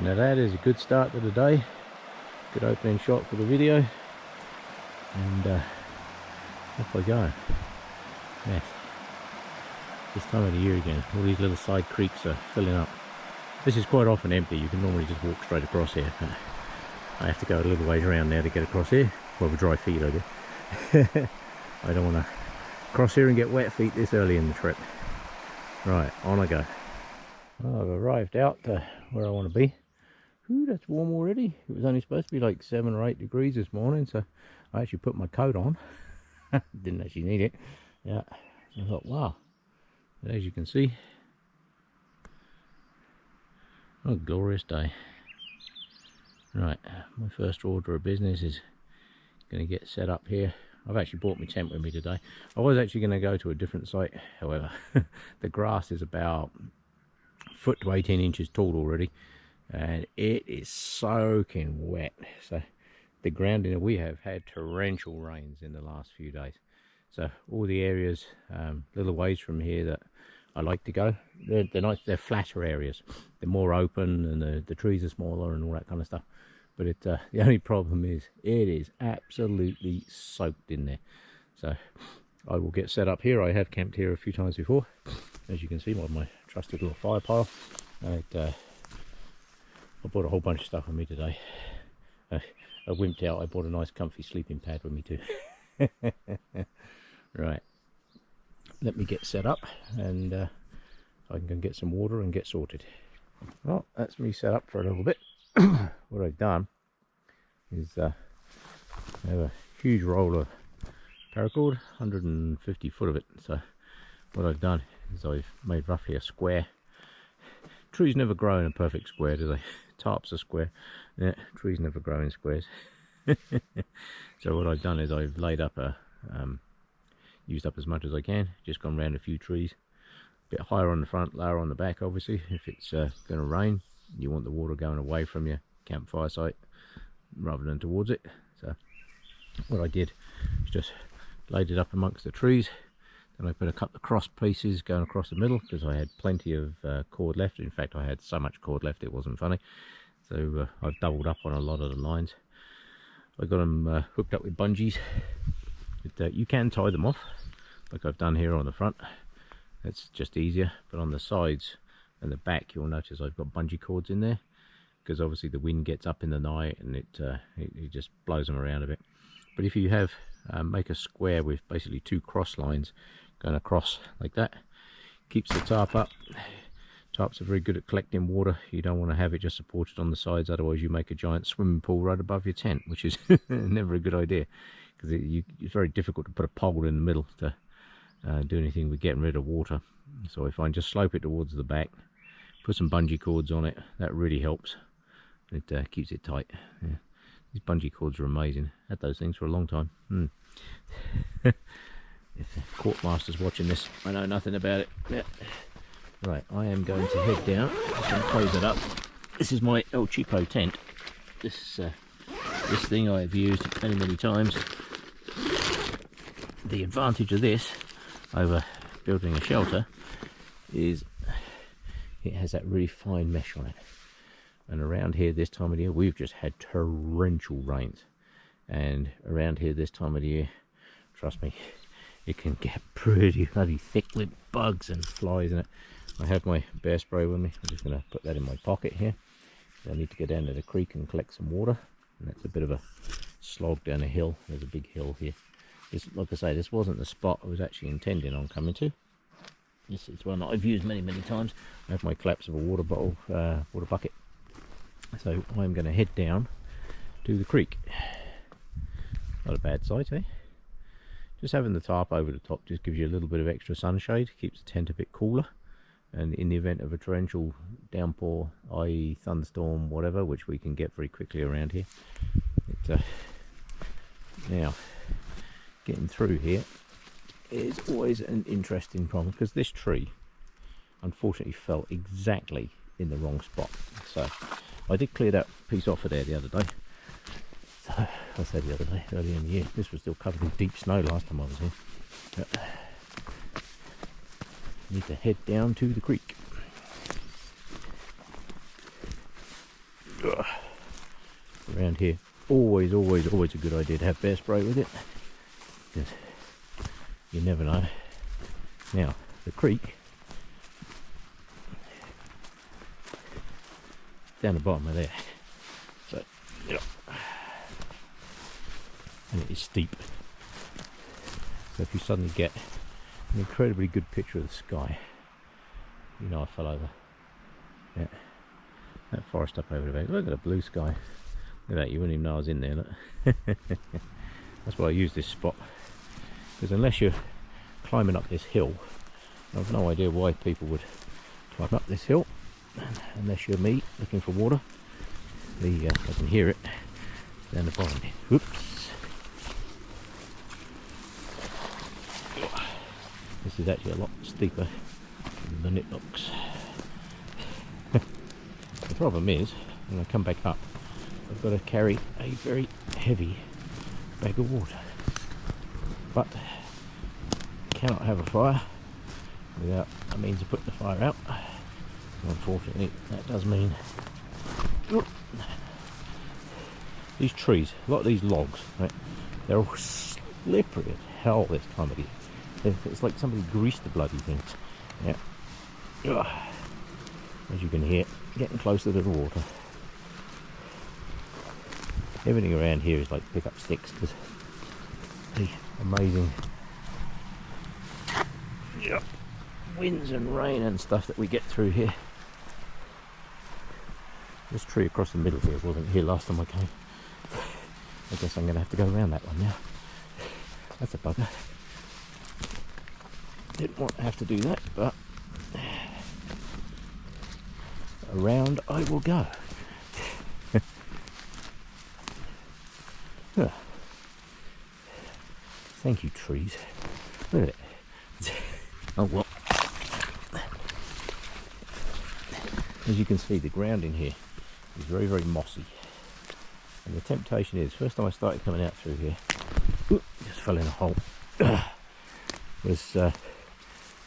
Now that is a good start to the day. Good opening shot for the video. And off I go. Yes. This time of the year again, all these little side creeks are filling up. This is quite often empty. You can normally just walk straight across here. But I have to go a little ways around now to get across here. Well, with dry feet I do. I don't want to cross here and get wet feet this early in the trip. Right, on I go. Well, I've arrived out to where I want to be. Ooh, that's warm already. It was only supposed to be like 7 or 8 degrees this morning, so I actually put my coat on. Didn't actually need it. Yeah, so I thought, wow. But as you can see, what a glorious day. Right, my first order of business is going to get set up here. I've actually brought my tent with me today. I was actually going to go to a different site, however, the grass is about 1 to 18 inches tall already, and it is soaking wet. So the ground in it, we have had torrential rains in the last few days. So all the areas, little ways from here that I like to go, they're nice. They're flatter areas. They're more open, and the trees are smaller and all that kind of stuff. But the only problem is it is absolutely soaked in there. So I will get set up here. I have camped here a few times before. As you can see, my trusted little fire pile. I bought a whole bunch of stuff with me today. I wimped out. I bought a nice comfy sleeping pad with me too. Right, let me get set up, and I can go get some water and get sorted. Well, that's me set up for a little bit. What I've done is I have a huge roll of paracord, 150 foot of it. So what I've done is I've made roughly a square. Trees never grow in a perfect square, do they? Tarps are square. Yeah, trees never grow in squares. So what I've done is I've laid up a used up as much as I can, just gone around a few trees, a bit higher on the front, lower on the back. Obviously if it's going to rain, you want the water going away from your campfire site rather than towards it. So what I did is just laid it up amongst the trees. Then I put a couple of cross pieces going across the middle, because I had plenty of cord left. In fact, I had so much cord left it wasn't funny. So I've doubled up on a lot of the lines. I got them hooked up with bungees. But, you can tie them off like I've done here on the front. It's just easier. But on the sides and the back, you'll notice I've got bungee cords in there, because obviously the wind gets up in the night and it just blows them around a bit. But if you have make a square with basically 2 cross lines going across like that, keeps the tarp up. Tarps are very good at collecting water. You don't want to have it just supported on the sides, otherwise you make a giant swimming pool right above your tent, which is never a good idea, because it's very difficult to put a pole in the middle to do anything with getting rid of water. So I find just slope it towards the back, put some bungee cords on it. That really helps. It keeps it tight. Yeah. These bungee cords are amazing. Had those things for a long time. If the court master's watching this, I know nothing about it. Yeah. Right, I am going to head down. Just going to close it up. This is my El Cheapo tent. This thing I've used many times. The advantage of this over building a shelter is it has that really fine mesh on it. And around here this time of the year, we've just had torrential rains. And around here this time of the year, trust me, it can get pretty bloody thick with bugs and flies in it. I have my bear spray with me. I'm just going to put that in my pocket here. I need to go down to the creek and collect some water. And that's a bit of a slog down a hill. There's a big hill here. This, like I say, this wasn't the spot I was actually intending on coming to. This is one that I've used many times. I have my collapsible water bottle, water bucket. So I'm going to head down to the creek. Not a bad sight, eh? Just having the tarp over the top just gives you a little bit of extra sunshade, keeps the tent a bit cooler. And in the event of a torrential downpour, i.e. thunderstorm, whatever, which we can get very quickly around here. Now, getting through here is always an interesting problem, because this tree unfortunately fell exactly in the wrong spot. So I did clear that piece off of there the other day. So I said the other day, early in the year, this was still covered in deep snow last time I was here. But I need to head down to the creek. Ugh. Around here, always a good idea to have bear spray with it, because you never know. Now, the creek down the bottom of there, so yeah, and it is steep, so if you suddenly get an incredibly good picture of the sky, you know I fell over. Yeah, that forest up over the back, look at the blue sky. Look at that, you wouldn't even know I was in there, look. That's why I use this spot, because unless you're climbing up this hill, I've no idea why people would climb up this hill, unless you're me looking for water. I can hear it, it's down the bottom here. Whoops. This is actually a lot steeper than it looks. The problem is, when I come back up, I've got to carry a very heavy bag of water, but cannot have a fire without a means of putting the fire out. Unfortunately, that does mean these trees, a lot of these logs, right, they're all slippery as hell this time of year. It's like somebody greased the bloody things. Yeah. As you can hear, getting closer to the water. Everything around here is like pick up sticks, because the amazing winds and rain and stuff that we get through here. This tree across the middle here wasn't here last time I came. I guess I'm going to have to go around that one now. That's a bugger. Didn't want to have to do that, but around I will go. Thank you, trees. Look at it. Oh well. As you can see, the ground in here is very mossy, and the temptation is, first time I started coming out through here, just fell in a hole, was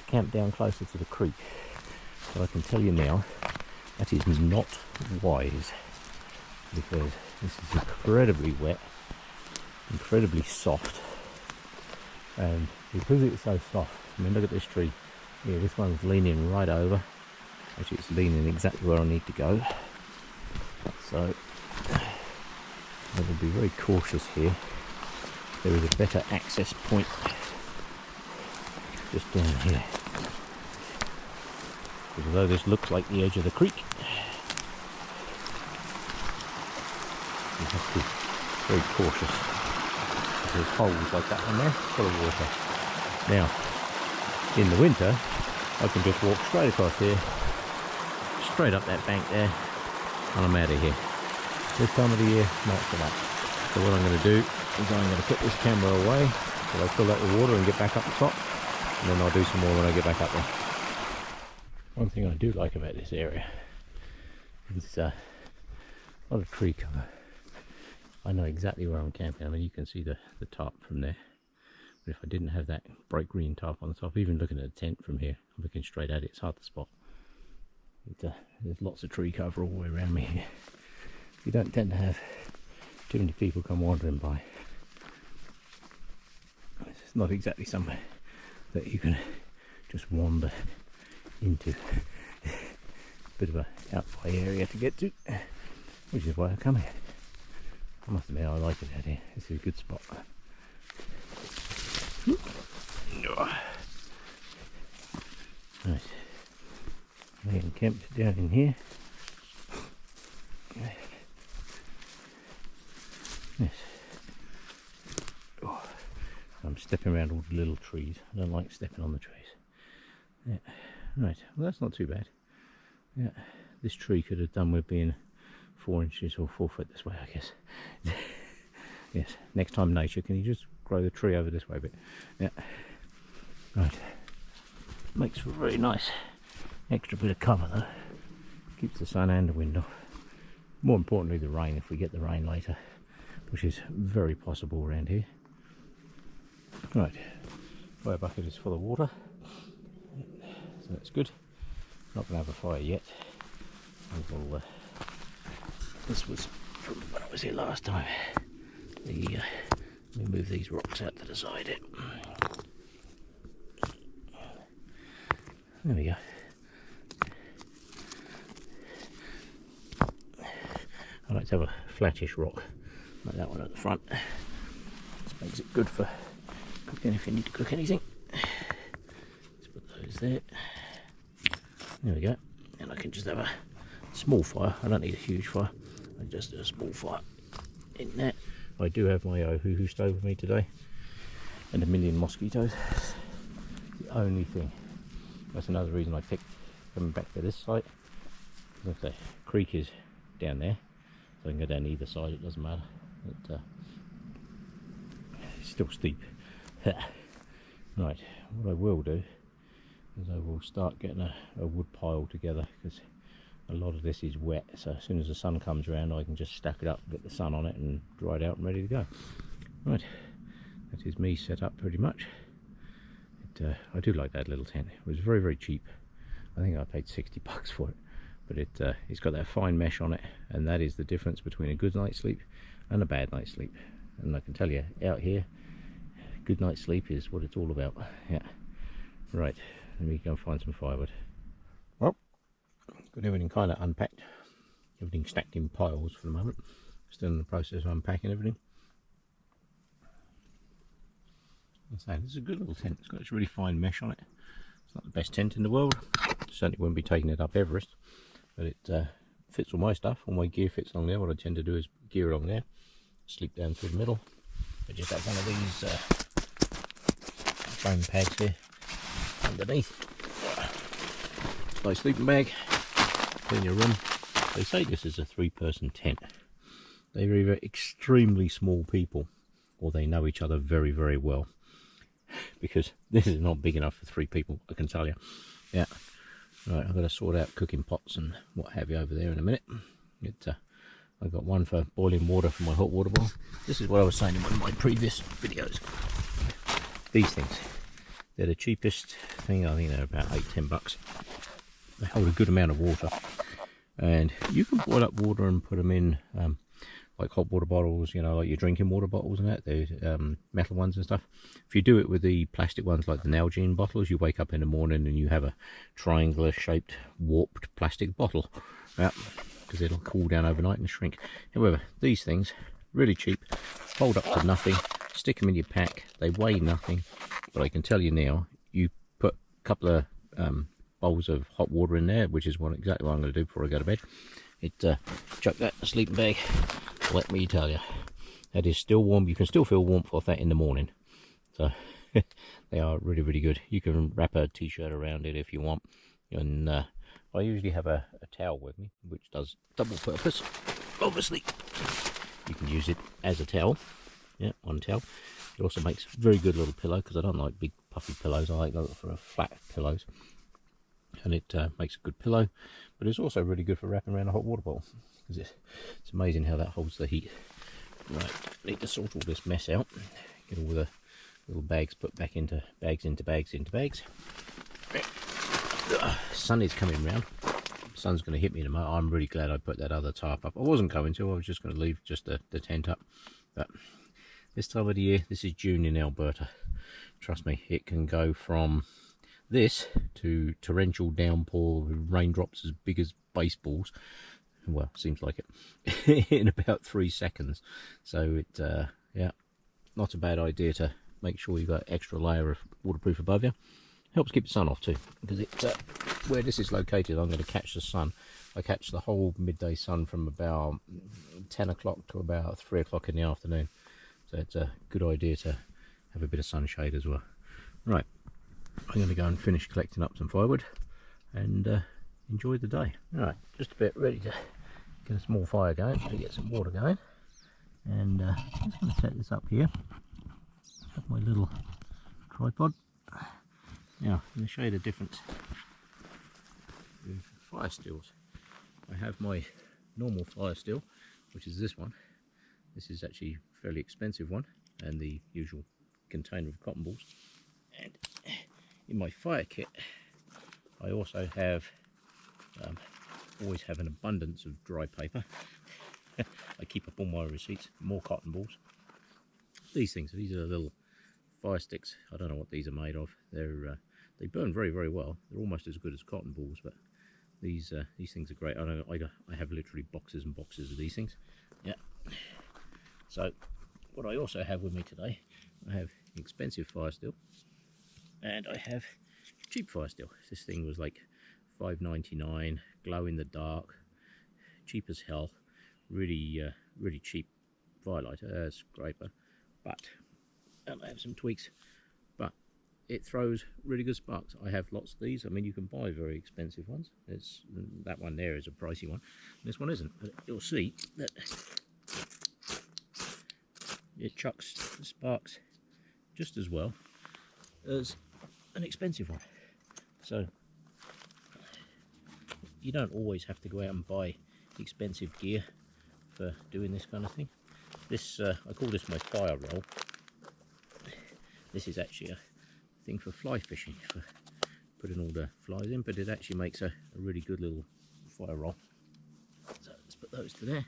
camp down closer to the creek. So I can tell you now, that is not wise, because this is incredibly wet, incredibly soft, and because it's so soft, I mean, look at this tree here, this one's leaning right over. Actually, it's leaning exactly where I need to go, so I will be very cautious here. There is a better access point just down here, because although this looks like the edge of the creek, you have to be very cautious. There's holes like that one there, full of water. Now, in the winter, I can just walk straight across here, straight up that bank there, and I'm out of here. This time of the year, not so much. So what I'm going to do is I'm going to put this camera away till I fill that with water and get back up the top, and then I'll do some more when I get back up there. One thing I do like about this area is a lot of tree cover. I know exactly where I'm camping. I mean, you can see the top from there. But if I didn't have that bright green top on the top, even looking at the tent from here, I'm looking straight at it, it's hard to spot. There's lots of tree cover all the way around me here. You don't tend to have too many people come wandering by. It's not exactly somewhere that you can just wander into. Bit of a out-by area to get to, which is why I come here. I must admit, I like it out here. This is a good spot. Right. I am camped down in here. Yes. Oh, I'm stepping around all the little trees. I don't like stepping on the trees. Yeah. Right. Well, that's not too bad. Yeah. This tree could have done with being 4 inches or 4 foot this way, I guess. Yes. Next time, nature, can you just grow the tree over this way a bit? Yeah. Right. Makes for a very nice extra bit of cover though. Keeps the sun and the wind off. More importantly, the rain, if we get the rain later, which is very possible around here. Right. Fire bucket is full of water, so that's good. Not going to have a fire yet. We'll This was from when I was here last time. Let me move these rocks out to the side here. There we go. I like to have a flattish rock like that one at the front. This makes it good for cooking if you need to cook anything. Let's put those there. There we go. And I can just have a small fire. I don't need a huge fire. I just do a small fire in there. I do have my hoo-hoo stove with me today, and a million mosquitoes. The only thing. That's another reason I picked coming back to this site. Look, the creek is down there. So I can go down either side, it doesn't matter. But, it's still steep. Right, what I will do is I will start getting a wood pile together, because a lot of this is wet, so as soon as the sun comes around I can just stack it up, get the sun on it and dry it out and ready to go. Right, that is me set up pretty much. I do like that little tent. It was very, very cheap. I think I paid $60 for it. But it's got that fine mesh on it, and that is the difference between a good night's sleep and a bad night's sleep. And I can tell you, out here, good night's sleep is what it's all about. Yeah. Right, let me go and find some firewood. Well, got everything kind of unpacked. Everything stacked in piles for the moment. Still in the process of unpacking everything. So this is a good little tent. It's got this really fine mesh on it. It's not the best tent in the world. Certainly wouldn't be taking it up Everest. But it fits all my stuff, all my gear fits along there. What I tend to do is gear along there, sleep down through the middle. I just have one of these foam pads here underneath. Nice sleeping bag, clean your room. They say this is a 3-person tent. They're either extremely small people or they know each other very, very well. Because this is not big enough for 3 people, I can tell you. Yeah. Right, I've got to sort out cooking pots and what have you over there in a minute. I've got one for boiling water for my hot water boil. This is what I was saying in one of my previous videos. These things, they're the cheapest thing. I think they're about $8–10. They hold a good amount of water, and you can boil up water and put them in like hot water bottles, you know, like your drinking water bottles and that, the metal ones and stuff. If you do it with the plastic ones like the Nalgene bottles, you wake up in the morning and you have a triangular shaped warped plastic bottle. Yeah, because it'll cool down overnight and shrink. However, these things, really cheap, fold up to nothing, stick them in your pack, they weigh nothing. But I can tell you now, you put a couple of bowls of hot water in there, which is exactly what I'm going to do before I go to bed. Chuck that in the sleeping bag. Let me tell you, that is still warm. You can still feel warmth off that in the morning. So they are really, really good. You can wrap a t-shirt around it if you want. And I usually have a towel with me, which does double purpose. Obviously, you can use it as a towel. Yeah, one towel. It also makes a very good little pillow, because I don't like big puffy pillows. I like those for flat pillows. And it makes a good pillow, but it's also really good for wrapping around a hot water bottle, because it's amazing how that holds the heat. Right, need to sort all this mess out, get all the little bags put back into bags, into bags, into bags. Sun is coming round. Sun's going to hit me in a moment. I'm really glad I put that other tarp up. I wasn't going to, I was just going to leave just the tent up. But this time of the year, this is June in Alberta. Trust me, it can go from this to torrential downpour, raindrops as big as baseballs. Well, seems like it, in about 3 seconds. So yeah, not a bad idea to make sure you've got an extra layer of waterproof above you. Helps keep the sun off too, because where this is located, I'm going to catch the sun. I catch the whole midday sun from about 10 o'clock to about 3 o'clock in the afternoon. So it's a good idea to have a bit of sunshade as well. Right, I'm going to go and finish collecting up some firewood and enjoy the day. Alright, just a bit ready to get a small fire going, to get some water going. And I'm just going to set this up here. Have my little tripod. Now, I'm going to show you the difference with fire stills. I have my normal fire still, which is this one. This is actually a fairly expensive one, and the usual container of cotton balls. And in my fire kit, I also have always have an abundance of dry paper. I keep up all my receipts. More cotton balls. These things, these are little fire sticks. I don't know what these are made of. They burn very, very well. They're almost as good as cotton balls, but these things are great. I have literally boxes and boxes of these things. Yeah. So what I also have with me today, I have expensive fire steel and I have cheap fire steel. This thing was like $5.99, glow in the dark, cheap as hell, really really cheap firelighter, scraper, but I have some tweaks, but it throws really good sparks. I have lots of these. I mean, you can buy very expensive ones. That one there is a pricey one. This one isn't, but you'll see that it chucks sparks just as well as an expensive one. So you don't always have to go out and buy expensive gear for doing this kind of thing. This I call this my fire roll. This is actually a thing for fly fishing, for putting all the flies in, but it actually makes a really good little fire roll. So let's put those to there.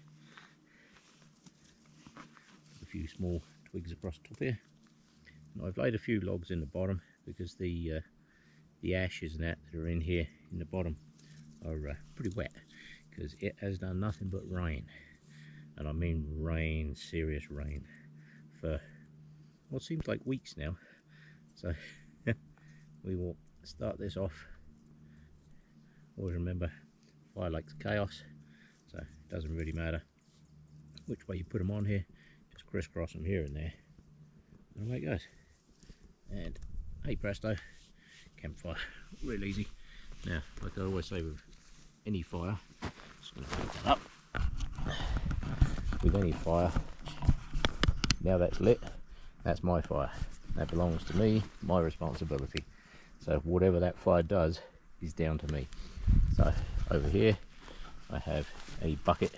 Put a few small twigs across the top here. And I've laid a few logs in the bottom because the ashes and that are in here in the bottom are pretty wet, because it has done nothing but rain, and I mean rain, serious rain, for what seems like weeks now. So we will start this off. Always remember, fire likes chaos, so it doesn't really matter which way you put them on here, just crisscross them here and there, and away it goes. And hey presto, campfire, real easy. Now, like I always say with any fire, just going to pick that up. With any fire, now that's lit, that's my fire. That belongs to me, my responsibility. So whatever that fire does is down to me. So over here I have a bucket.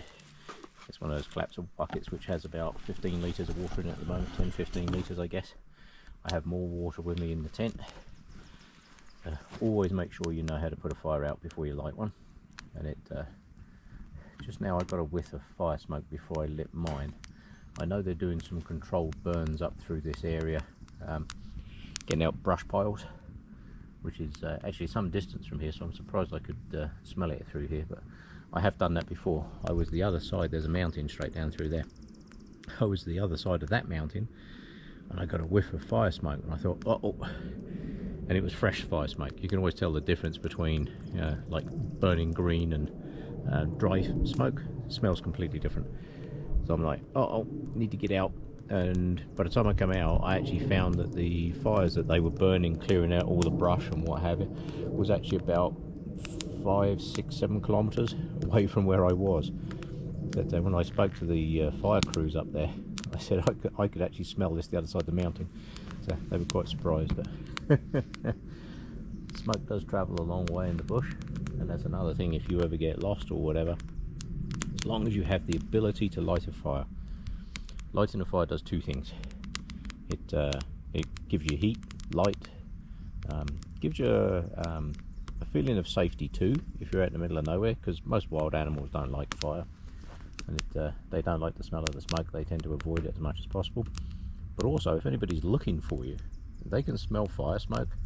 It's one of those collapsible buckets which has about 15 litres of water in it at the moment, 10-15 litres I guess. I have more water with me in the tent. Always make sure you know how to put a fire out before you light one. And just now I got a whiff of fire smoke before I lit mine. I know they're doing some controlled burns up through this area, getting out brush piles, which is actually some distance from here, so I'm surprised I could smell it through here, but I have done that before. I was the other side, there's a mountain straight down through there. I was the other side of that mountain and I got a whiff of fire smoke and I thought, oh, and it was fresh fire smoke. You can always tell the difference between like burning green and dry smoke. It smells completely different. So I'm like, oh, need to get out. And by the time I come out, I actually found that the fires that they were burning, clearing out all the brush and what have you, was actually about 5, 6, 7 kilometers away from where I was. But when I spoke to the fire crews up there, I said I could actually smell this the other side of the mountain. So they were quite surprised. But smoke does travel a long way in the bush, and that's another thing. If you ever get lost or whatever, as long as you have the ability to light a fire. Lighting a fire does two things. It gives you heat, light, gives you a feeling of safety too if you're out in the middle of nowhere, because most wild animals don't like fire, and they don't like the smell of the smoke. They tend to avoid it as much as possible. But also, if anybody's looking for you, they can smell fire smoke.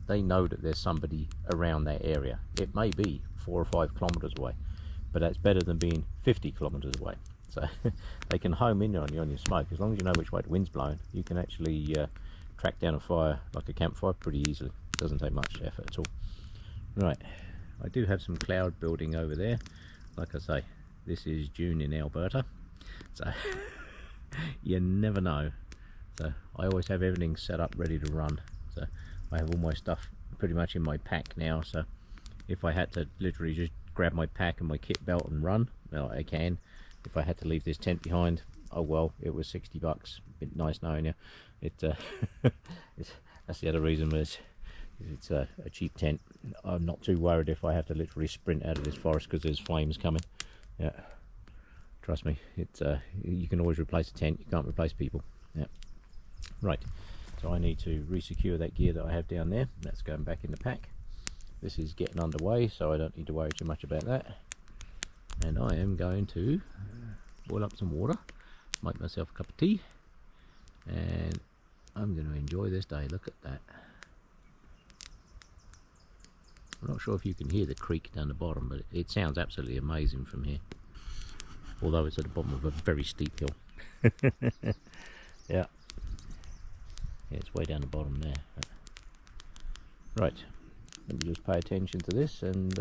They know that there's somebody around that area. It may be 4 or 5 kilometers away, but that's better than being 50 kilometers away. So they can home in on you on your smoke. As long as you know which way the wind's blowing, you can actually track down a fire like a campfire pretty easily. It doesn't take much effort at all. Right, I do have some cloud building over there. Like I say, this is June in Alberta, so you never know. So I always have everything set up ready to run. So I have all my stuff pretty much in my pack now, so if I had to literally just grab my pack and my kit belt and run, well, I can. If I had to leave this tent behind, oh well, it was $60. Bit nice knowing you. That's the other reason, is it's a cheap tent. I'm not too worried if I have to literally sprint out of this forest because there's flames coming. Yeah, trust me, you can always replace a tent, you can't replace people. Yeah. Right, so I need to re-secure that gear that I have down there. That's going back in the pack. This is getting underway, so I don't need to worry too much about that. And I am going to boil up some water, make myself a cup of tea, and I'm going to enjoy this day. Look at that. I'm not sure if you can hear the creek down the bottom, but it sounds absolutely amazing from here. Although it's at the bottom of a very steep hill. Yeah. Yeah, it's way down the bottom there. Right, let me just pay attention to this and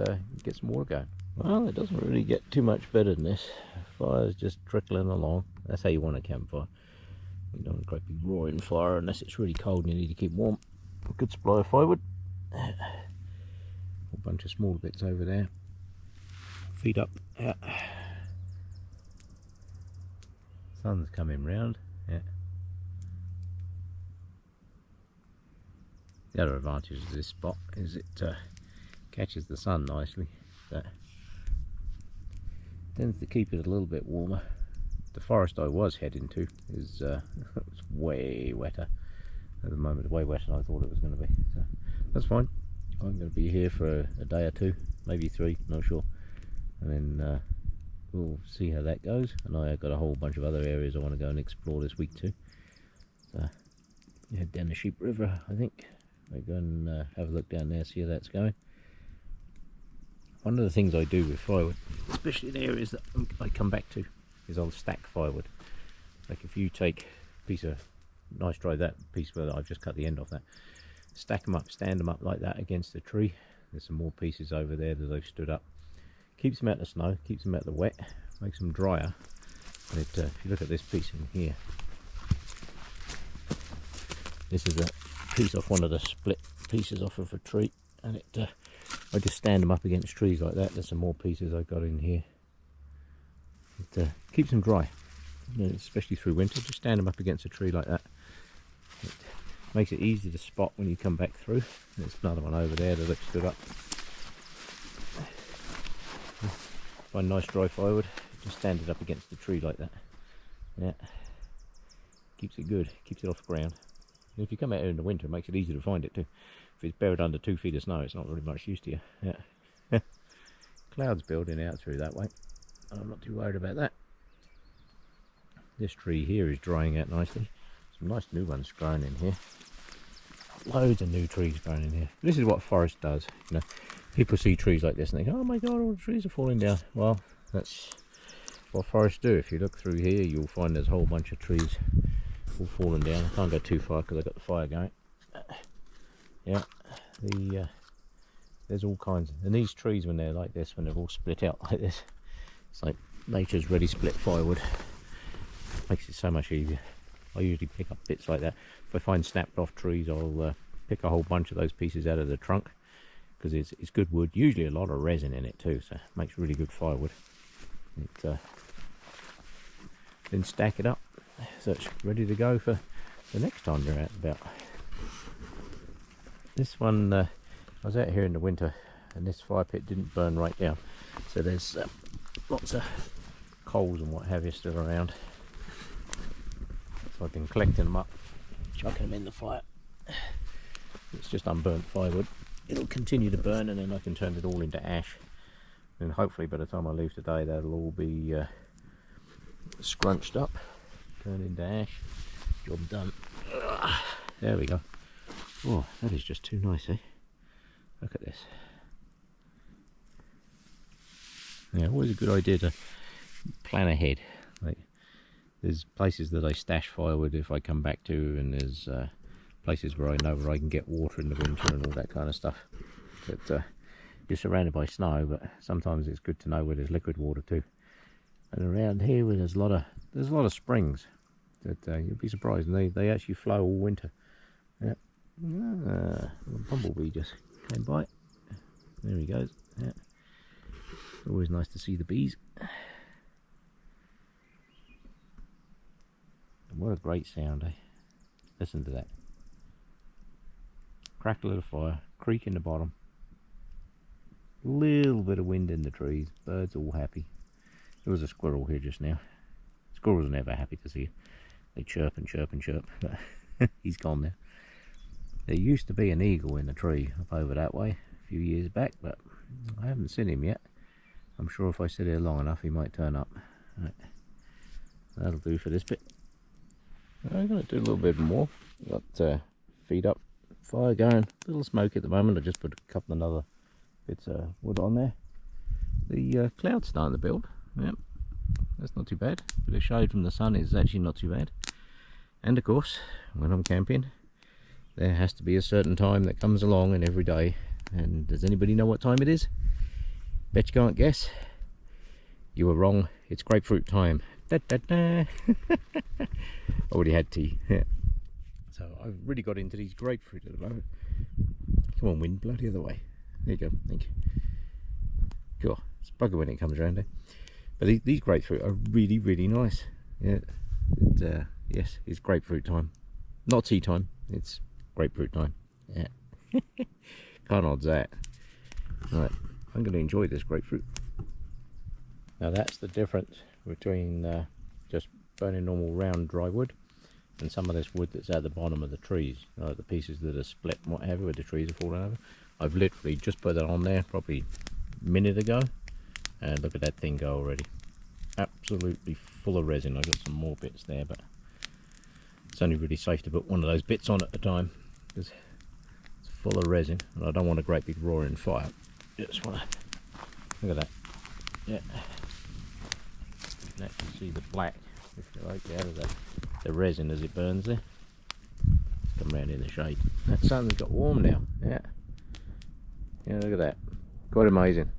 get some water going. Well, it doesn't really get too much better than this. Fire's just trickling along. That's how you want a campfire. You don't want a great big roaring fire unless it's really cold and you need to keep warm. A good supply of firewood. A whole bunch of small bits over there. Feet up. Yeah. Sun's coming round. Yeah. The other advantage of this spot is it catches the sun nicely. So tends to keep it a little bit warmer. The forest I was heading to is it was way wetter at the moment, way wetter than I thought it was going to be. So that's fine. I'm going to be here for a day or two, maybe 3, not sure, and then we'll see how that goes. And I've got a whole bunch of other areas I want to go and explore this week too. So head down the Sheep River, I think. We'll go and have a look down there, see how that's going. One of the things I do with firewood, especially in areas that I come back to, is I'll stack firewood. Like if you take a piece of nice dry, that piece where I've just cut the end off that, stack them up, stand them up like that against the tree. There's some more pieces over there that I've stood up. Keeps them out of the snow, keeps them out of the wet, makes them drier. And if you look at this piece in here, this is a piece off one of the split pieces off of a tree, and I just stand them up against trees like that. There's some more pieces I've got in here. It keeps them dry, especially through winter. Just stand them up against a tree like that. It makes it easy to spot when you come back through. There's another one over there that I've stood up. Find nice dry firewood, just stand it up against the tree like that. Yeah, keeps it good, keeps it off the ground. And if you come out here in the winter, it makes it easy to find it too. If it's buried under 2 feet of snow, it's not really much use to you. Yeah. Clouds building out through that way. I'm not too worried about that. This tree here is drying out nicely. Some nice new ones growing in here. Loads of new trees growing in here. This is what forest does. You know, people see trees like this and think, oh my god, all the trees are falling down. Well, that's what forests do. If you look through here, you'll find there's a whole bunch of trees all falling down. I can't go too far because I've got the fire going. Yeah, there's all kinds of, and these trees when they're like this, when they're all split out like this, it's like nature's ready split firewood. Makes it so much easier. I usually pick up bits like that. If I find snapped off trees, I'll pick a whole bunch of those pieces out of the trunk, because it's good wood, usually a lot of resin in it too, so it makes really good firewood. Then stack it up so it's ready to go for the next time you're out and about. This one, I was out here in the winter and this fire pit didn't burn right down, so there's lots of coals and what have you still around. So I've been collecting them up, chucking them in the fire. It's just unburnt firewood. It'll continue to burn and then I can turn it all into ash, and hopefully by the time I leave today that'll all be scrunched up, turned into ash. Job done. There we go. Oh, that is just too nice, eh? Look at this. Yeah, always a good idea to plan ahead. Like, there's places that I stash firewood if I come back to, and there's places where I know where I can get water in the winter and all that kind of stuff. But you're surrounded by snow, but sometimes it's good to know where there's liquid water too. And around here, where there's a lot of springs that you'll be surprised, and they actually flow all winter. Yeah. A bumblebee just came by. There he goes. Yeah. Always nice to see the bees. And what a great sound, eh? Listen to that. Crackle of the fire, creak in the bottom. Little bit of wind in the trees. Birds all happy. There was a squirrel here just now. Squirrels are never happy to see you. They chirp and chirp and chirp, but he's gone now. There used to be an eagle in the tree up over that way a few years back, but I haven't seen him yet. I'm sure if I sit here long enough he might turn up. Right. that'll do for this bit. I'm going to do a little bit more. Got feed up, fire going, a little smoke at the moment. I just put a couple of other bits of wood on there. The cloud's starting to build. Yep, that's not too bad. Bit of shade from the sun is actually not too bad. And of course, when I'm camping, there has to be a certain time that comes along in every day. And does anybody know what time it is? Bet you can't guess. You were wrong. It's grapefruit time. Da, da, da. Already had tea. Yeah. So I've really got into these grapefruit at the moment. Come on, wind, blow the other way. There you go. Thank you. Cool. It's a bugger when it comes around, eh? But these grapefruit are really, really nice. Yeah. Yes, it's grapefruit time. Not tea time. It's grapefruit time. Yeah. Can't odds that. Right. I'm going to enjoy this grapefruit. Now that's the difference between just burning normal round dry wood and some of this wood that's at the bottom of the trees, the pieces that are split and what have you, where the trees are falling over. I've literally just put that on there probably a minute ago, and look at that thing go already. Absolutely full of resin. I've got some more bits there, but it's only really safe to put one of those bits on at a time because it's full of resin and I don't want a great big roaring fire. Just want to look at that. Yeah, you can actually see the black, if you like, out of the resin as it burns there. Let's come around in the shade. That sun's got warm now. Yeah, yeah, look at that. Quite amazing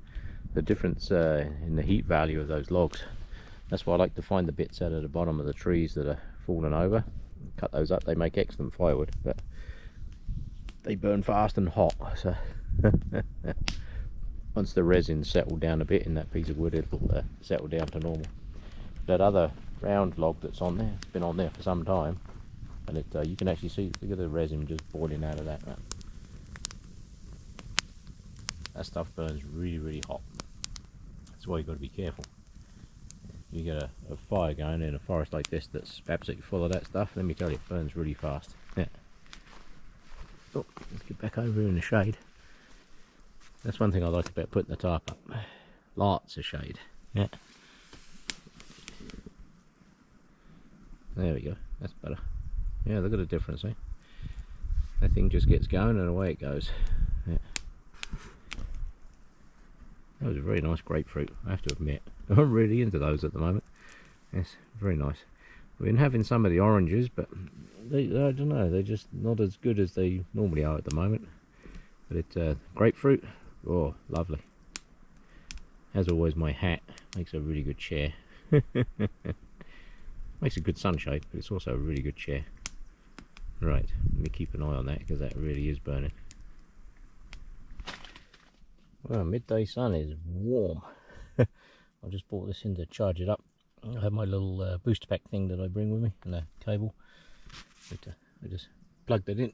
the difference in the heat value of those logs. That's why I like to find the bits out of the bottom of the trees that are falling over, cut those up. They make excellent firewood, but they burn fast and hot. So once the resin settled down a bit in that piece of wood, it'll settle down to normal. That other round log that's on there, it's been on there for some time, and you can actually see, look at the resin just boiling out of that. That stuff burns really, really hot. That's why you've got to be careful. You get a fire going in a forest like this that's absolutely full of that stuff, let me tell you, it burns really fast. Yeah. Oh, let's get back over here in the shade. That's one thing I like about putting the tarp up. Lots of shade. Yeah. There we go. That's better. Yeah, look at the difference, eh? That thing just gets going and away it goes. Yeah. That was a very nice grapefruit, I have to admit. I'm really into those at the moment. Yes, very nice. We've been having some of the oranges, but I don't know, they're just not as good as they normally are at the moment. But it's grapefruit. Oh, lovely. As always, my hat makes a really good chair. Makes a good sunshade, but it's also a really good chair. Right, let me keep an eye on that because that really is burning. Well, midday sun is warm. I just bought this in to charge it up. I have my little booster pack thing that I bring with me and a cable. But, I just plugged it in,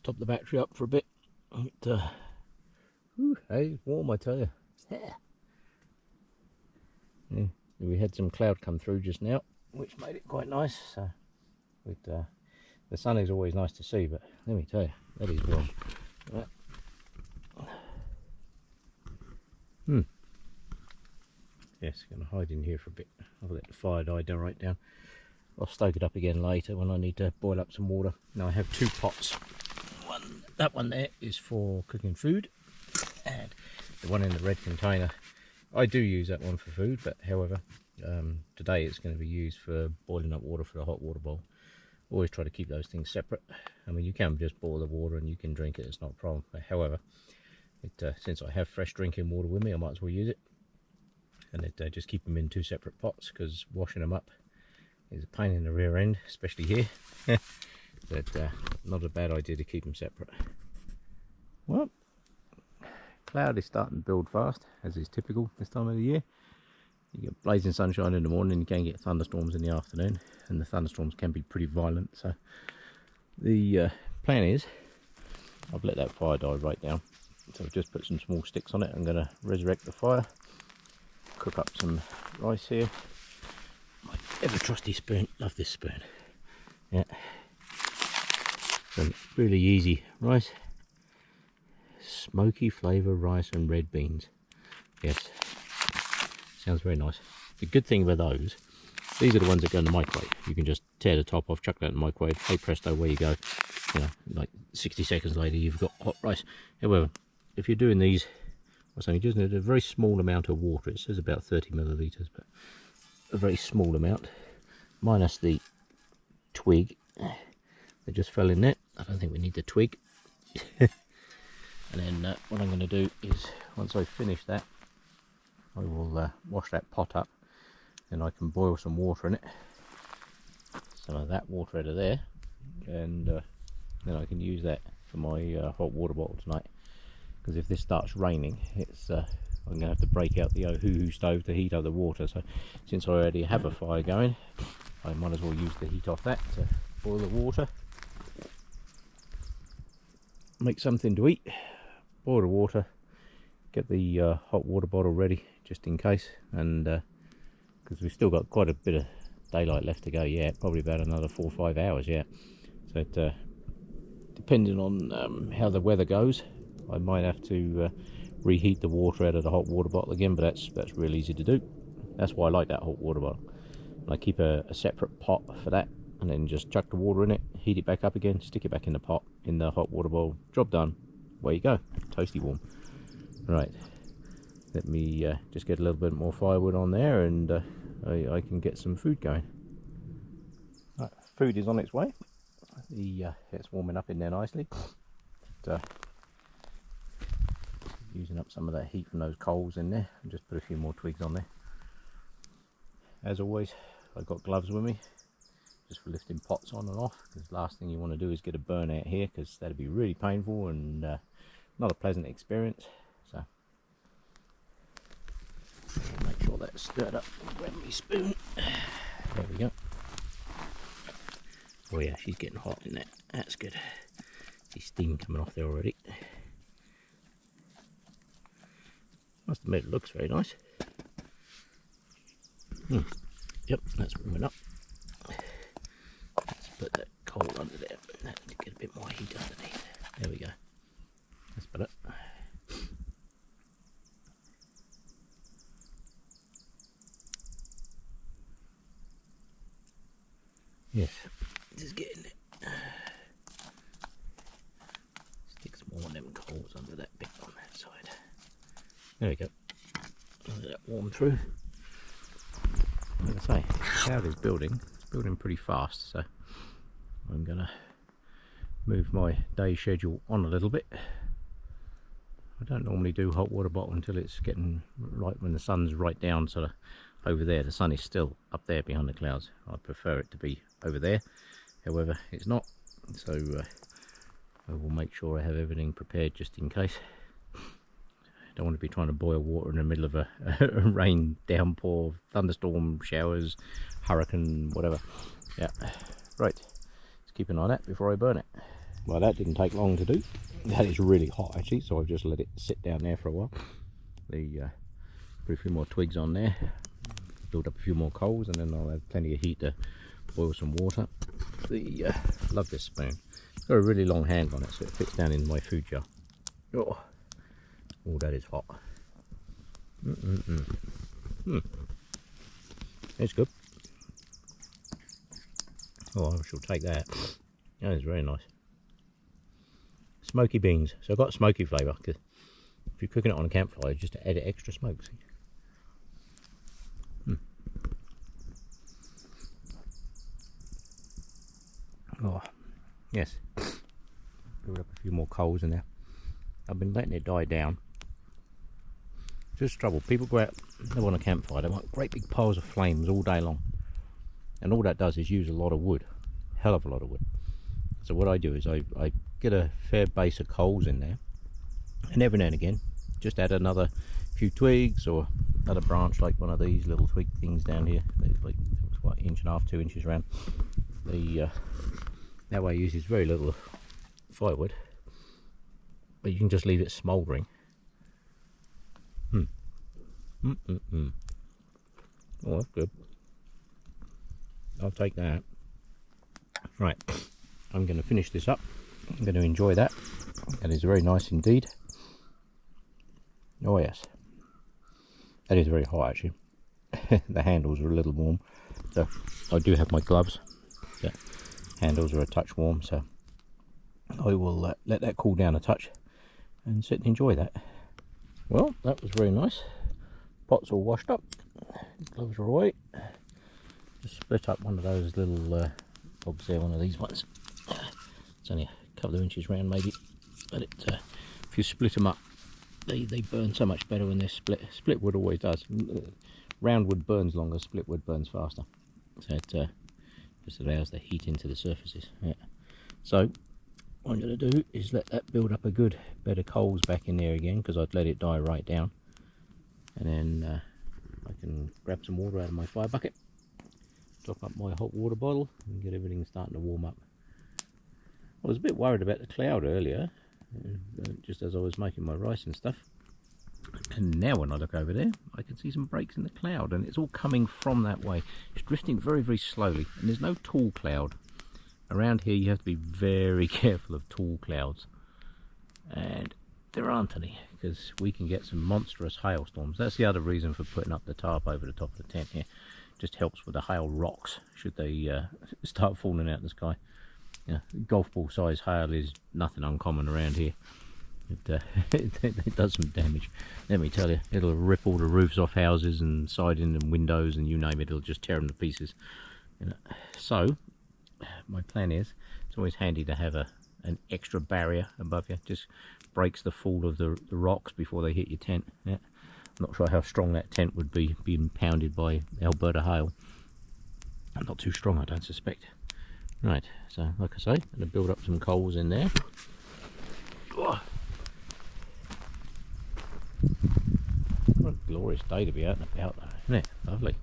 top the battery up for a bit. Hey, it's warm, I tell you. Yeah, we had some cloud come through just now, which made it quite nice. So, the sun is always nice to see, but let me tell you, that is warm. Right. Yes, going to hide in here for a bit. I'll let the fire die down right down. I'll stoke it up again later when I need to boil up some water. Now I have two pots. That one there is for cooking food, and the one in the red container, I do use that one for food, but however, today it's going to be used for boiling up water for the hot water bowl. Always try to keep those things separate. I mean, you can just boil the water and you can drink it, it's not a problem. But however, since I have fresh drinking water with me, I might as well use it. And just keep them in two separate pots, because washing them up is a pain in the rear end, especially here. But not a bad idea to keep them separate. Well, cloud is starting to build fast, as is typical this time of the year. You get blazing sunshine in the morning, you can get thunderstorms in the afternoon, and the thunderstorms can be pretty violent. So the plan is, I've let that fire die right down. So I've just put some small sticks on it. I'm going to resurrect the fire, cook up some rice here. My ever trusty spoon, love this spoon. Yeah, some really easy rice, smoky flavour rice and red beans. Yes, sounds very nice. The good thing about those These are the ones that go in the microwave. You can just tear the top off, chuck that in the microwave, hey presto, away you go. You know, like 60 seconds later you've got hot rice. However, if you're doing these, I'm saying just a very small amount of water. It says about 30 millilitres, but a very small amount, minus the twig that just fell in there. I don't think we need the twig. And then what I'm going to do is, once I finish that, I will wash that pot up, and I can boil some water in it, some of that water out of there, and then I can use that for my hot water bottle tonight. Because if this starts raining, it's I'm going to have to break out the hoo-hoo stove to heat up the water. So since I already have a fire going, I might as well use the heat off that to boil the water, make something to eat, boil the water, get the hot water bottle ready just in case, and because we've still got quite a bit of daylight left to go yet, probably about another 4 or 5 hours yet. So it, depending on how the weather goes, I might have to reheat the water out of the hot water bottle again, but that's real easy to do. That's why I like that hot water bottle. And I keep a separate pot for that, and then just chuck the water in it, heat it back up again, stick it back in the pot, in the hot water bottle, job done, away you go, toasty warm. Right, let me just get a little bit more firewood on there, and I can get some food going. Right, food is on its way. It's warming up in there nicely. But, using up some of that heat from those coals in there, and just put a few more twigs on there. As always, I've got gloves with me just for lifting pots on and off, because last thing you want to do is get a burn out here, because that'd be really painful and not a pleasant experience. So make sure that's stirred up. Grab my spoon. There we go. Oh yeah, she's getting hot in there. That's good. See steam coming off there already. Must admit, it looks very nice. Yep, that's warming up. Let's put that coal under there. Let's get a bit more heat underneath. There we go. That's better. Yes, just getting it. Stick some more of them coals under that bit on that side. There we go. Let that warm through. Like I say, how it is building, it's building pretty fast, so I'm going to move my day schedule on a little bit. I don't normally do hot water bottle until it's getting right when the sun's right down, sort of over there. The sun is still up there behind the clouds. I prefer it to be over there. However, it's not, so I will make sure I have everything prepared just in case. Don't want to be trying to boil water in the middle of a rain, downpour, thunderstorm, showers, hurricane, whatever. Yeah, right. Let's keep an eye on that before I burn it. Well, that didn't take long to do. That is really hot actually, so I've just let it sit down there for a while. Put a few more twigs on there, build up a few more coals, and then I'll have plenty of heat to boil some water. Love this spoon. It's got a really long handle on it, so it fits down in my food jar. Oh, that is hot. It's good. Oh, I shall take that. That is very nice. Smoky beans. So I've got smoky flavour, because if you're cooking it on a campfire, just to add extra smoke. Oh, yes. Build up a few more coals in there. I've been letting it die down. Just trouble. People go out, they want a campfire, they want great big piles of flames all day long. And all that does is use a lot of wood. Hell of a lot of wood. So what I do is I get a fair base of coals in there. And every now and again, just add another few twigs or another branch, like one of these little twig things down here. It's like, what, 1.5 to 2 inches around. That way it uses very little firewood. But you can just leave it smouldering. Oh, that's good. I'll take that. Right, I'm going to finish this up. I'm going to enjoy that. That is very nice indeed. Oh yes, that is very hot actually. the handles are a little warm, so I do have my gloves. The handles are a touch warm, so I will let that cool down a touch and sit and enjoy that. Well, that was very nice. Pot's all washed up, gloves are away. Just split up one of those little bogs there, one of these ones. It's only a couple of inches round maybe, but if you split them up, they burn so much better when they're split. Split wood always does. Round wood burns longer, split wood burns faster. So it just allows the heat into the surfaces. Yeah. So what I'm going to do is let that build up a good bed of coals back in there again, because I'd let it die right down. And then I can grab some water out of my fire bucket, top up my hot water bottle, and get everything starting to warm up. I was a bit worried about the cloud earlier, just as I was making my rice and stuff. And now when I look over there, I can see some breaks in the cloud, and it's all coming from that way. It's drifting very, very slowly, and there's no tall cloud. Around here you have to be very careful of tall clouds. And there aren't any, because we can get some monstrous hailstorms. That's the other reason for putting up the tarp over the top of the tent here. Just helps with the hail rocks, should they start falling out of the sky. Golf ball size hail is nothing uncommon around here. It does some damage, let me tell you. It'll rip all the roofs off houses and siding and windows and you name it. It'll just tear them to pieces. So my plan is, it's always handy to have an extra barrier above you. Just breaks the fall of the rocks before they hit your tent. I'm not sure how strong that tent would be being pounded by Alberta hail. Not too strong, I don't suspect. Right, so like I say, I'm going to build up some coals in there. Oh. What a glorious day to be out and about though, isn't it? Lovely.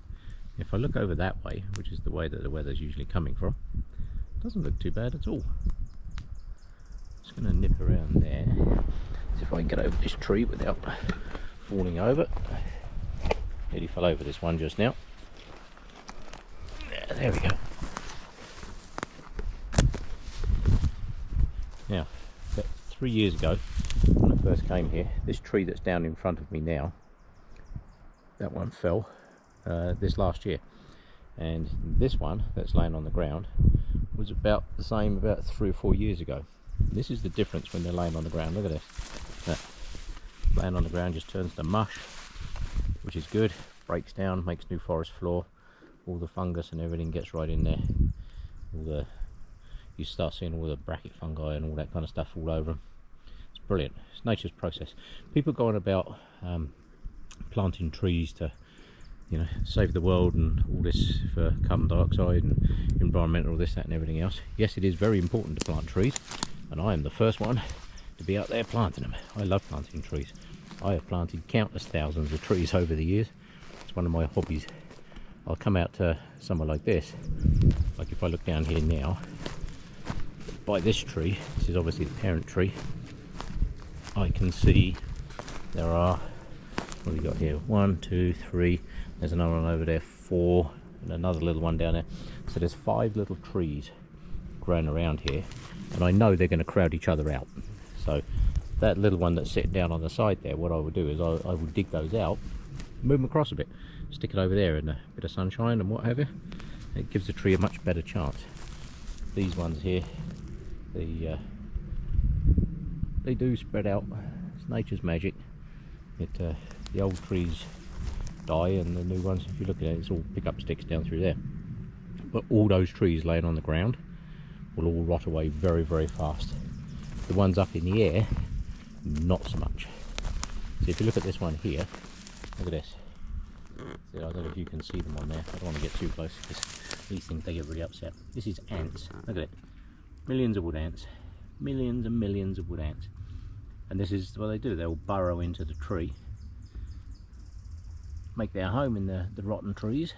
If I look over that way, which is the way that the weather's usually coming from, it doesn't look too bad at all. Just going to nip around there, see if I can get over this tree without falling over. Nearly fell over this one just now. Yeah, there we go. Now, about 3 years ago, when I first came here, this tree that's down in front of me now, that one fell this last year. And this one that's laying on the ground was about the same about 3 or 4 years ago. This is the difference when they're laying on the ground. Look at this. Laying on the ground just turns to mush, which is good. Breaks down, makes new forest floor. All the fungus and everything gets right in there. You start seeing all the bracket fungi and all that kind of stuff all over them. It's brilliant. It's nature's process. People go on about planting trees to, save the world and all this for carbon dioxide and environmental this, that and everything else. Yes, it is very important to plant trees, and I am the first one to be out there planting them. I love planting trees. I have planted countless thousands of trees over the years. It's one of my hobbies. I'll come out to somewhere like this, like if I look down here now, by this tree, this is obviously the parent tree, I can see there are, what have we got here, 1, 2, 3, there's another one over there, 4, and another little one down there. So there's 5 little trees growing around here, and I know they're going to crowd each other out. So that little one that's sitting down on the side there, what I would do is I would dig those out, move them across a bit, stick it over there in a bit of sunshine and what have you. It gives the tree a much better chance. These ones here, they do spread out. It's nature's magic. The old trees die and the new ones, if you look at it, it's all pick up sticks down through there. But all those trees laying on the ground will all rot away very, very fast. The ones up in the air, not so much. So if you look at this one here, look at this. See, I don't know if you can see them on there. I don't want to get too close because these things, they get really upset. This is ants. Look at it. Millions of wood ants. Millions and millions of wood ants. And this is what they do. They'll burrow into the tree, make their home in the rotten trees,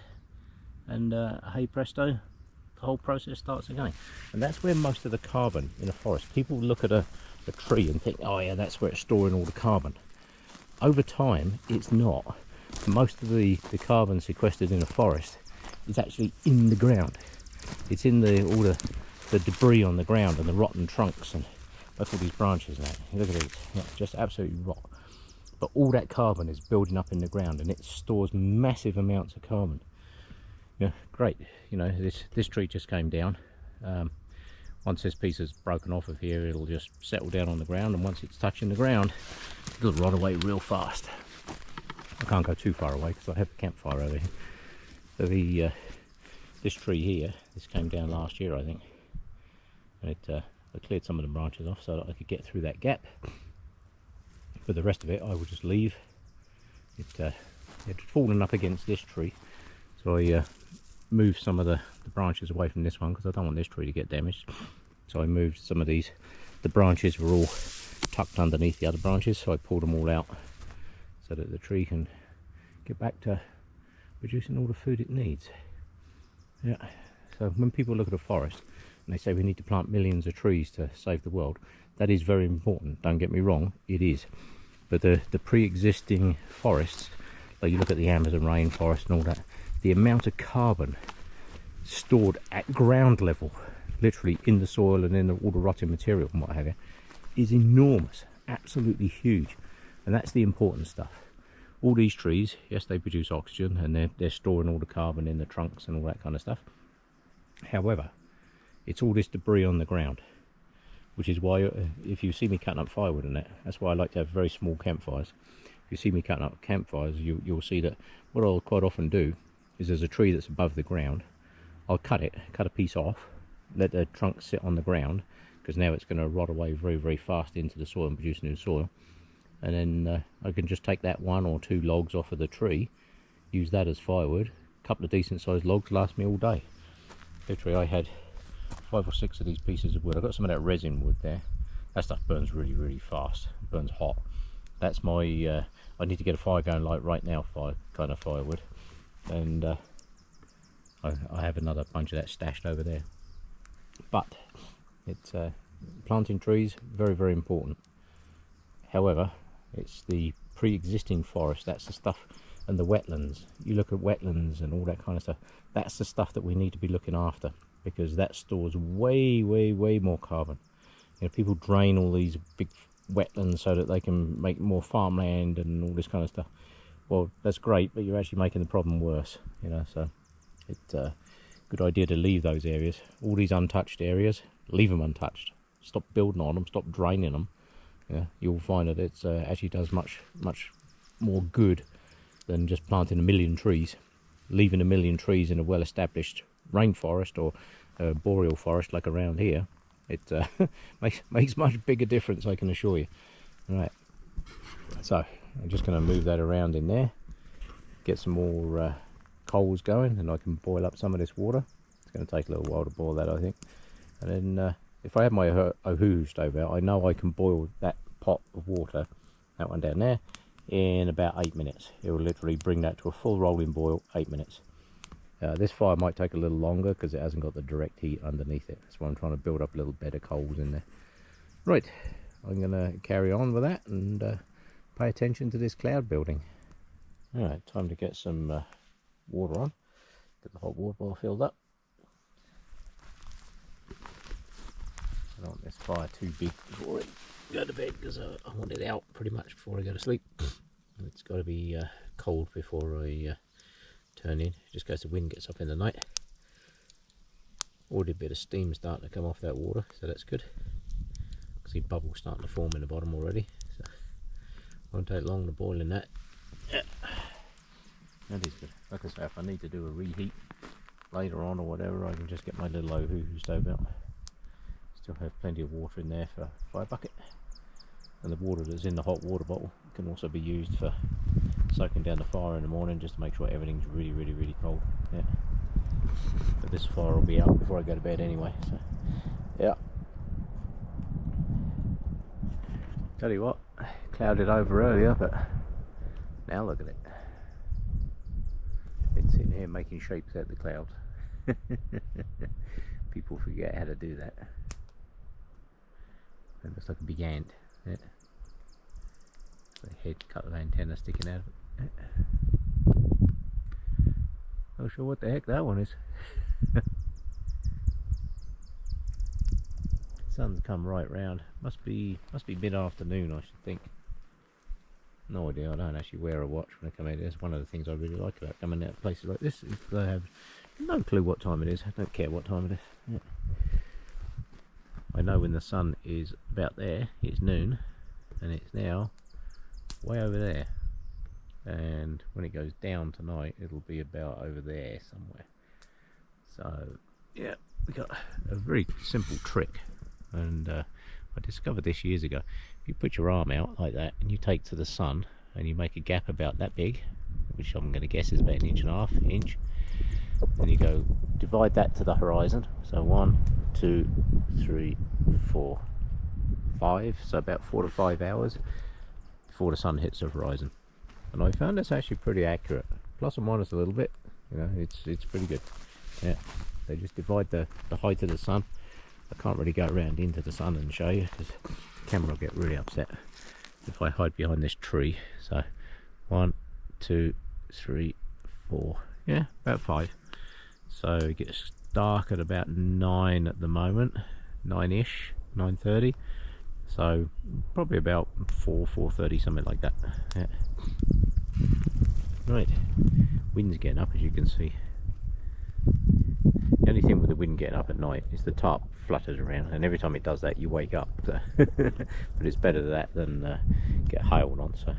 and hey presto, the whole process starts again. And that's where most of the carbon in a forest, people look at a tree and think, oh yeah, that's where it's storing all the carbon. Over time, it's not. Most of the carbon sequestered in a forest is actually in the ground. It's in all the debris on the ground and the rotten trunks and look at all these branches and that. Look at these, just absolutely rot. but all that carbon is building up in the ground and it stores massive amounts of carbon. Yeah, great. You know, this tree just came down. Once this piece is broken off of here, it'll just settle down on the ground, and once it's touching the ground, it'll rot away real fast. I can't go too far away because I have a campfire over here. So this tree here, this came down last year, I think. And I cleared some of the branches off so that I could get through that gap. But the rest of it, I will just leave. It had fallen up against this tree, so I moved some of the branches away from this one because I don't want this tree to get damaged. So I moved some of these. The branches were all tucked underneath the other branches, so I pulled them all out so that the tree can get back to producing all the food it needs. Yeah. So when people look at a forest and they say we need to plant millions of trees to save the world, that is very important. Don't get me wrong, it is. But the pre-existing forests, like you look at the Amazon rainforest and all that, the amount of carbon stored at ground level, literally in the soil and in all the rotting material and what have you, is enormous, absolutely huge. And that's the important stuff. All these trees, yes, they produce oxygen and they're storing all the carbon in the trunks and all that kind of stuff. However, it's all this debris on the ground, which is why if you see me cutting up firewood and that's why I like to have very small campfires. If you see me cutting up campfires, you'll see that what I'll quite often do is there's a tree that's above the ground. I'll cut a piece off, let the trunk sit on the ground, because now it's going to rot away very, very fast into the soil and produce new soil. And then I can just take that 1 or 2 logs off of the tree, use that as firewood. A couple of decent sized logs last me all day. Literally, I had 5 or 6 of these pieces of wood. I've got some of that resin wood there. That stuff burns really, really fast. It burns hot. That's my I need to get a fire going like right now kind of firewood. And I have another bunch of that stashed over there. But it's planting trees, very, very important. However, it's the pre-existing forest, that's the stuff, and the wetlands. You look at wetlands and all that kind of stuff, that's the stuff that we need to be looking after, because that stores way, way, way more carbon. You know, people drain all these big wetlands so that they can make more farmland and all this kind of stuff. Well, that's great, but you're actually making the problem worse, you know. So it's a good idea to leave those areas, all these untouched areas, leave them untouched. Stop building on them, stop draining them. Yeah, you'll find that it actually does much more good than just planting 1 million trees. Leaving 1 million trees in a well-established rainforest or boreal forest like around here, it makes much bigger difference, I can assure you. Right, so I'm just going to move that around in there, get some more coals going, and I can boil up some of this water. It's going to take a little while to boil that, I think. And then if I have my Oahu stove out, I know I can boil that pot of water, that one down there, in about 8 minutes. It will literally bring that to a full rolling boil, 8 minutes. This fire might take a little longer because it hasn't got the direct heat underneath it. That's why I'm trying to build up a little bed of coals in there. Right, I'm going to carry on with that and pay attention to this cloud building. Alright, time to get some water on. Get the hot water bottle filled up. I don't want this fire too big before I go to bed, because I want it out pretty much before I go to sleep. It's got to be cold before I turn in, just in case the wind gets up in the night. Already a bit of steam starting to come off that water, so that's good. I can see bubbles starting to form in the bottom already, so won't take long to boil in that. Yeah. That is good. Like I say, if I need to do a reheat later on or whatever, I can just get my little Oahu stove out. Still have plenty of water in there for a fire bucket, and the water that's in the hot water bottle can also be used for soaking down the fire in the morning, just to make sure everything's really, really, really cold. Yeah. But this fire will be out before I go to bed anyway, so yeah. Tell you what, clouded over earlier, but now look at it. It's in here making shapes out of the clouds. People forget how to do that. It looks like a big ant. Yeah. The head cut of antenna sticking out of it. Not sure what the heck that one is. Sun's come right round. Must be mid-afternoon, I should think. no idea. I don't actually wear a watch when I come out. That's one of the things I really like about coming out to places like this, is I have no clue what time it is. I don't care what time it is. Yeah. I know when the sun is about there, it's noon, and it's now way over there. And when it goes down tonight, it'll be about over there somewhere. So yeah, we got a very simple trick, and I discovered this years ago. If you put your arm out like that and you take to the sun and you make a gap about that big, which I'm going to guess is about 1.5 inches, and you go divide that to the horizon, so 1, 2, 3, 4, 5, so about 4 to 5 hours before the sun hits the horizon. And I found that's actually pretty accurate, plus or minus a little bit. You know, it's pretty good. Yeah, they just divide the height of the sun. I can't really go around into the sun and show you, because the camera will get really upset if I hide behind this tree. So 1, 2, 3, 4, yeah, about 5. So it gets dark at about 9 at the moment, 9ish, 9:30. So probably about 4:30, something like that. Yeah. Right, wind's getting up, as you can see. The only thing with the wind getting up at night is the tarp flutters around, and every time it does that you wake up. So but it's better that than get hailed on. So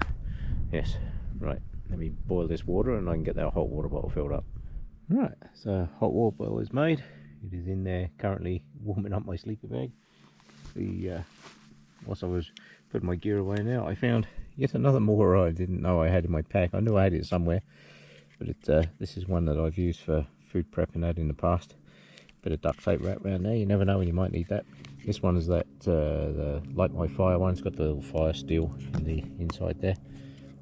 yes, right, let me boil this water and I can get that hot water bottle filled up. Right, so hot water bottle is made. It is in there currently warming up my sleeping bag. Whilst I was putting my gear away now, I found yet another moor I didn't know I had in my pack. I knew I had it somewhere, but this is one that I've used for food prep and that in the past. Bit of duct tape wrapped around there, you never know when you might need that. This one is that the Light My Fire one. It's got the little fire steel in the inside there,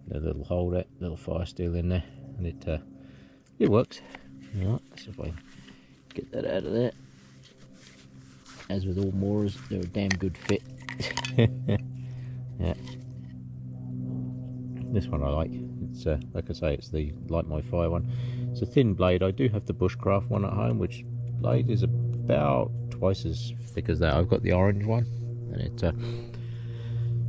the little hole, that little fire steel in there, and it works. Alright, so if I get that out of there, as with all moorers, they're a damn good fit. Yeah, this one I like. It's like I say, it's the Light My Fire one. It's a thin blade. I do have the Bushcraft one at home, which blade is about twice as thick as that. I've got the orange one, and it's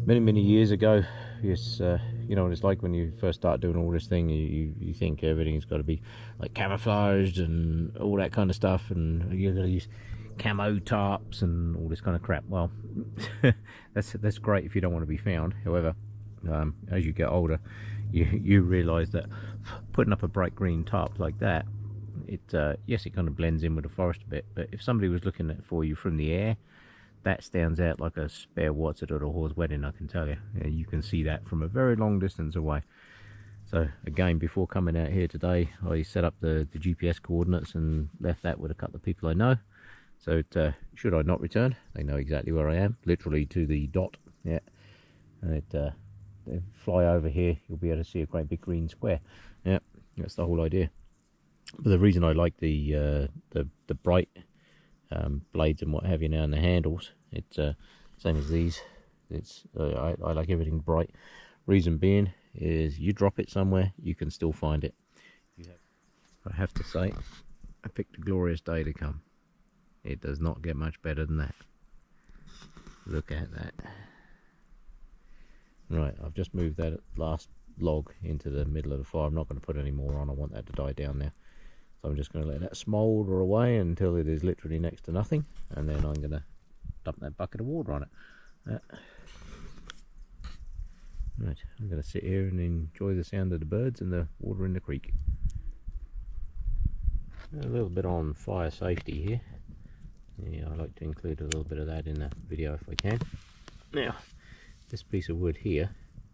many years ago. Yes, you know what it's like when you first start doing all this thing. You think everything's got to be like camouflaged and all that kind of stuff, and you're going to use camo tarps and all this kind of crap. Well, that's great if you don't want to be found. However, as you get older, you realise that putting up a bright green tarp like that, yes, it kind of blends in with the forest a bit, but if somebody was looking at for you from the air, that stands out like a spare what's it at a whore's wedding, I can tell you. You can see that from a very long distance away. So again, before coming out here today, I set up the GPS coordinates and left that with a couple of people I know. So should I not return, they know exactly where I am, literally to the dot. Yeah, and they fly over here, you'll be able to see a great big green square. Yeah, that's the whole idea. But the reason I like the bright blades and what have you now, and the handles, it's same as these. It's I like everything bright. Reason being is you drop it somewhere, you can still find it. I have to say, I picked a glorious day to come. It does not get much better than that. Look at that. Right, I've just moved that last log into the middle of the fire. I'm not going to put any more on. I want that to die down now. So I'm just going to let that smoulder away until it is literally next to nothing, and then I'm going to dump that bucket of water on it. Right, I'm going to sit here and enjoy the sound of the birds and the water in the creek. A little bit on fire safety here. Yeah, I like to include a little bit of that in the video if I can. Now, this piece of wood here,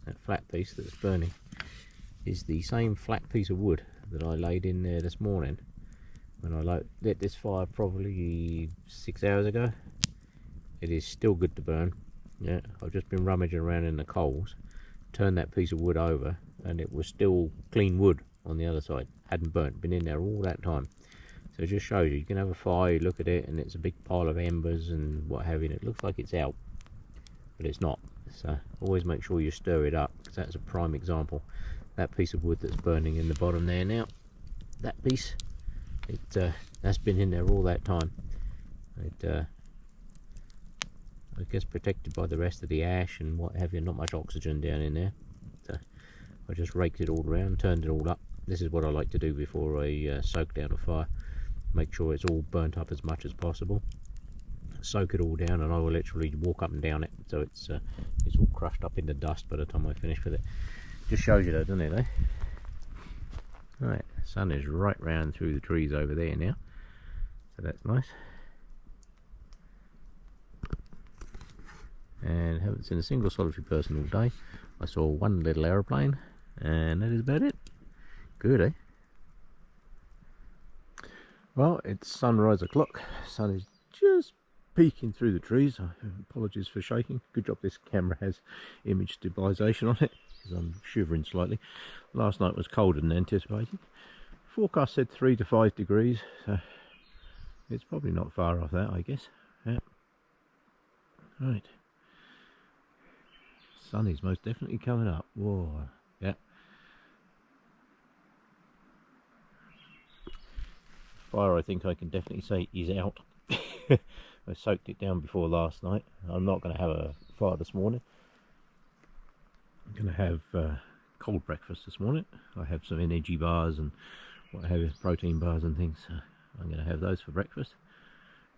that flat piece that's burning, is the same flat piece of wood that I laid in there this morning when I lit this fire probably 6 hours ago. It is still good to burn. Yeah, I've just been rummaging around in the coals, turned that piece of wood over, and it was still clean wood on the other side. Hadn't burnt, been in there all that time. So it just shows you can have a fire, you look at it, and it's a big pile of embers and what have you, and it looks like it's out, but it's not. So always make sure you stir it up, because that's a prime example. That piece of wood that's burning in the bottom there now, that piece, that's been in there all that time. I guess protected by the rest of the ash and what have you, not much oxygen down in there. So I just raked it all around, turned it all up. This is what I like to do before I soak down a fire. Make sure it's all burnt up as much as possible. Soak it all down, and I will literally walk up and down it, so it's all crushed up into dust by the time I finish with it. Just shows you though, doesn't it, eh? Right, the sun is right round through the trees over there now, so that's nice. And haven't seen a single solitary person all day. I saw one little aeroplane, and that is about it. Good, eh? Well, it's sunrise o'clock. Sun is just peeking through the trees. Apologies for shaking. Good job this camera has image stabilization on it, because I'm shivering slightly. Last night was colder than anticipated. Forecast said 3 to 5 degrees, so it's probably not far off that, I guess. Yeah. Right. Sun is most definitely coming up. Whoa. Yeah. Fire, I think I can definitely say, is out. I soaked it down before last night. I'm not going to have a fire this morning. I'm going to have cold breakfast this morning. I have some energy bars and what have you, protein bars and things. I'm going to have those for breakfast.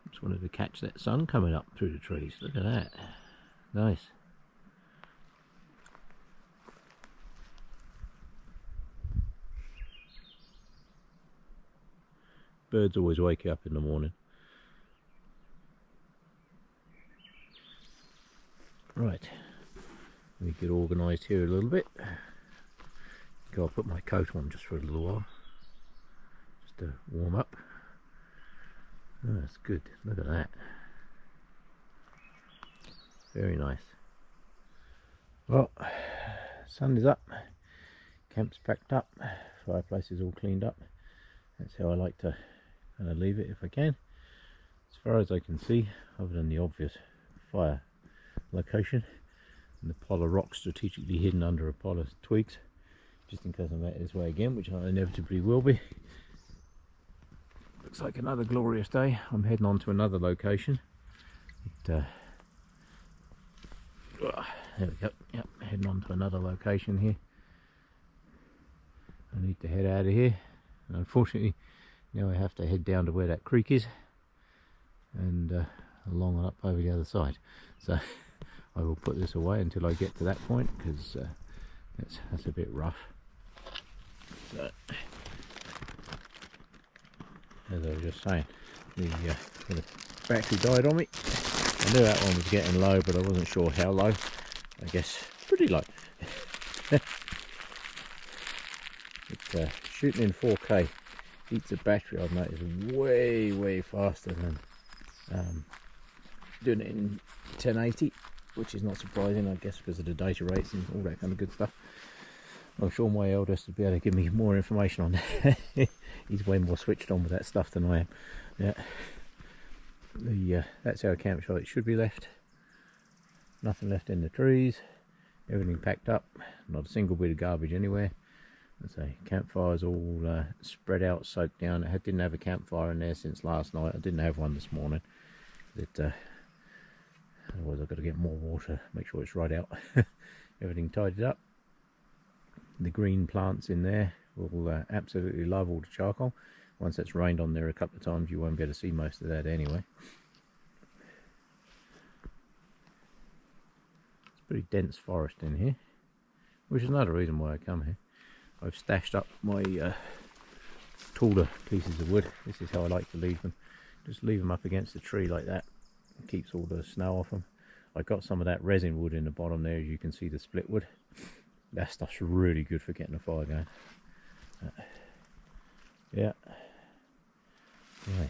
Just wanted to catch that sun coming up through the trees. Look at that. Nice. Birds always wake you up in the morning. Right, let me get organised here a little bit. I'll put my coat on just for a little while, just to warm up. Oh, that's good. Look at that. Very nice. Well, sun is up, camp's packed up, fireplace is all cleaned up. That's how I like to kind of leave it if I can. As far as I can see, other than the obvious fire location and the pile of rocks strategically hidden under a pile of twigs, just in case I'm out this way again, which I inevitably will be. Looks like another glorious day. I'm heading on to another location. There we go. Yep, heading on to another location here. I need to head out of here. And unfortunately, now I have to head down to where that creek is and along and up over the other side. So I will put this away until I get to that point, because that's a bit rough. So, as I was just saying, the battery died on me. I knew that one was getting low, but I wasn't sure how low. I guess pretty low. It's shooting in 4K eats a battery, I've noticed, way faster than doing it in 1080, which is not surprising, I guess, because of the data rates and all that kind of good stuff. I'm sure my eldest would be able to give me more information on that. He's way more switched on with that stuff than I am. Yeah, that's how a campsite should be left. Nothing left in the trees, everything packed up, not a single bit of garbage anywhere. Let's say campfire's all spread out, soaked down. I didn't have a campfire in there since last night. I didn't have one this morning. Otherwise I've got to get more water, make sure it's right out. Everything tidied up. The green plants in there will absolutely love all the charcoal. Once it's rained on there a couple of times, you won't be able to see most of that anyway. It's pretty dense forest in here, which is another reason why I come here. I've stashed up my taller pieces of wood. This is how I like to leave them. Just leave them up against the tree like that. It keeps all the snow off them. I got some of that resin wood in the bottom there, as you can see, the split wood. That stuff's really good for getting a fire going. Yeah. Right.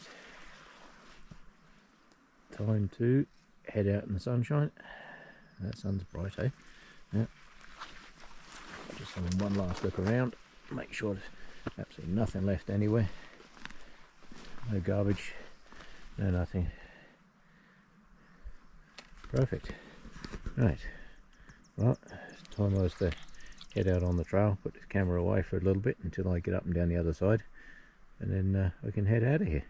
Time to head out in the sunshine. That sun's bright, eh? Yeah. Just having one last look around, make sure there's absolutely nothing left anywhere. No garbage, no nothing. Perfect. Right. Well, it's time I was to head out on the trail, put this camera away for a little bit until I get up and down the other side, and then I can head out of here.